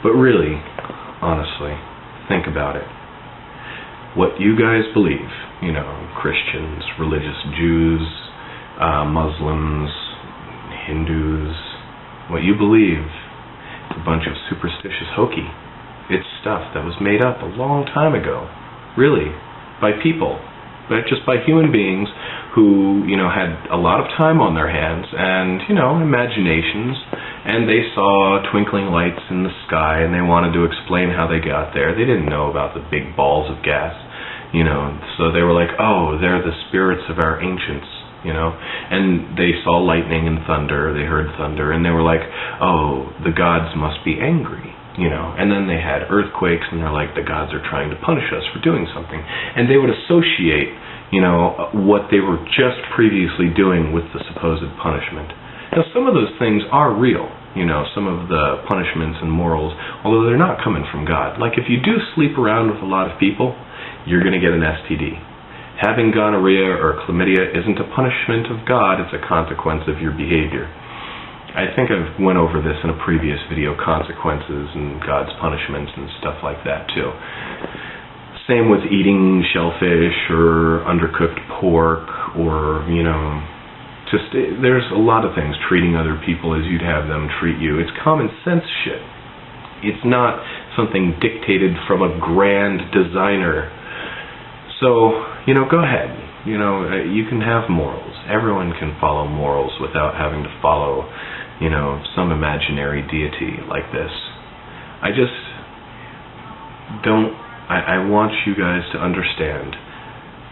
But really, honestly, think about it. What you guys believe, Christians, religious Jews, Muslims, Hindus, what you believe is a bunch of superstitious hokey. It's stuff that was made up a long time ago, really, by people, but just by human beings who, had a lot of time on their hands and, imaginations, and they saw twinkling lights in the sky and they wanted to explain how they got there. They didn't know about the big balls of gas, so they were like, oh, they're the spirits of our ancients, and they saw lightning and thunder, they heard thunder, and they were like, oh, the gods must be angry. And then they had earthquakes, and they're like, the gods are trying to punish us for doing something. And they would associate, what they were just previously doing with the supposed punishment. Now, some of those things are real, some of the punishments and morals, although they're not coming from God. Like, if you do sleep around with a lot of people, you're going to get an STD. Having gonorrhea or chlamydia isn't a punishment of God, it's a consequence of your behavior. I think I've went over this in a previous video, consequences and God's punishments and stuff like that too. Same with eating shellfish or undercooked pork or, there's a lot of things, treating other people as you'd have them treat you. It's common sense shit. It's not something dictated from a grand designer. So, go ahead. You can have morals. Everyone can follow morals without having to follow some imaginary deity like this. I just don't, I want you guys to understand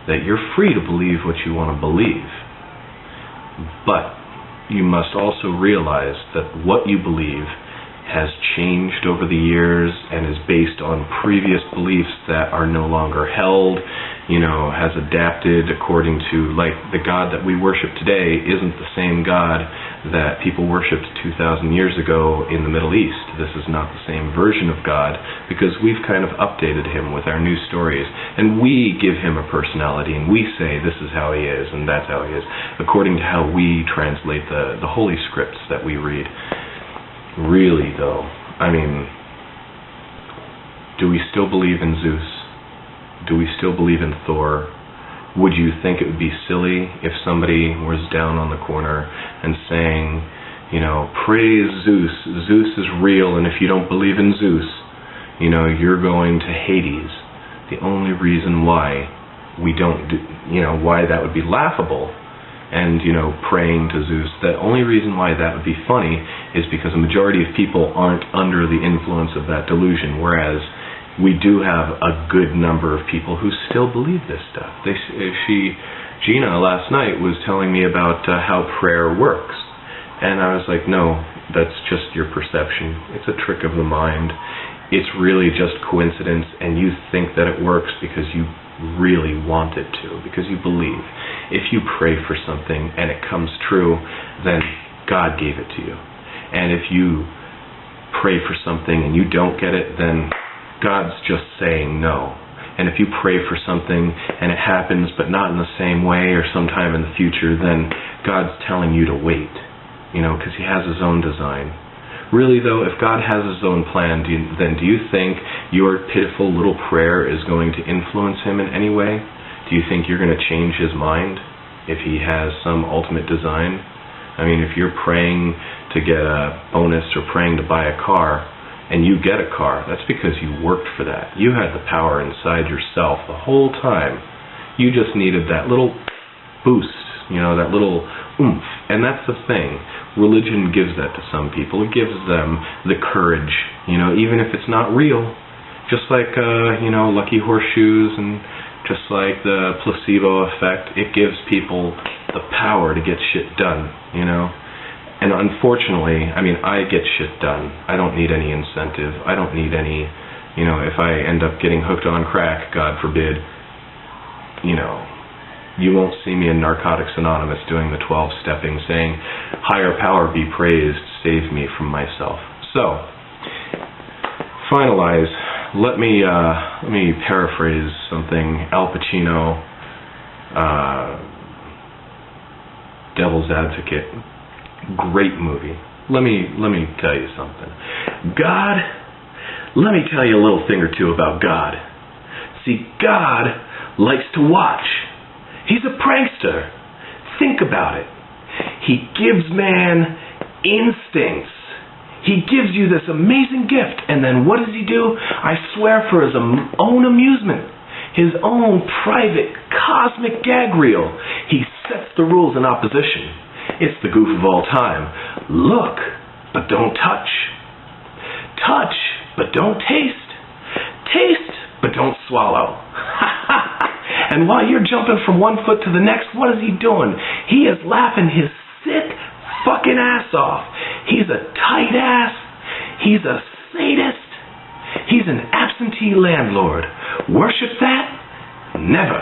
that you're free to believe what you want to believe, but you must also realize that what you believe has changed over the years and is based on previous beliefs that are no longer held, has adapted according to, like, the God that we worship today isn't the same God that people worshipped 2,000 years ago in the Middle East. This is not the same version of God because we've kind of updated him with our new stories, and we give him a personality, and we say this is how he is and that's how he is, according to how we translate the holy scripts that we read. Really, though, do we still believe in Zeus? Do we still believe in Thor? Would you think it would be silly if somebody was down on the corner and saying, praise Zeus, Zeus is real, and if you don't believe in Zeus, you're going to Hades? The only reason why we don't do, why that would be laughable, and, praying to Zeus, the only reason why that would be funny is because a majority of people aren't under the influence of that delusion, whereas we do have a good number of people who still believe this stuff. Gina last night was telling me about how prayer works, and I was like, no, that's just your perception. It's a trick of the mind. It's really just coincidence, and you think that it works because you really want it to, because you believe. If you pray for something and it comes true, then God gave it to you. And if you pray for something and you don't get it, then God's just saying no. And if you pray for something and it happens but not in the same way or sometime in the future, then God's telling you to wait, because he has his own design. Really, though, if God has his own plan, then do you think your pitiful little prayer is going to influence him in any way? Do you think you're going to change his mind if he has some ultimate design? If you're praying to get a bonus or praying to buy a car, and you get a car, that's because you worked for that. You had the power inside yourself the whole time. You just needed that little boost, that little oomph. And that's the thing. Religion gives that to some people. It gives them the courage, even if it's not real. Just like, lucky horseshoes and just like the placebo effect, it gives people the power to get shit done, And unfortunately, I get shit done. I don't need any incentive. I don't need any, if I end up getting hooked on crack, God forbid, you won't see me in Narcotics Anonymous doing the 12-stepping saying, higher power be praised, save me from myself. So, finalize, let me paraphrase something. Al Pacino, Devil's Advocate, great movie. Let me tell you something. God Let me tell you a little thing or two about God. See, God likes to watch. He's a prankster. Think about it. He gives man instincts. He gives you this amazing gift, and then what does he do? I swear, for his own amusement, his own private cosmic gag reel, he sets the rules in opposition. It's the goof of all time. Look, but don't touch. Touch, but don't taste. Taste, but don't swallow. And while you're jumping from one foot to the next, what is he doing? He is laughing his sick fucking ass off. He's a tight ass. He's a sadist. He's an absentee landlord. Worship that? Never.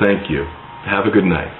Thank you. Have a good night.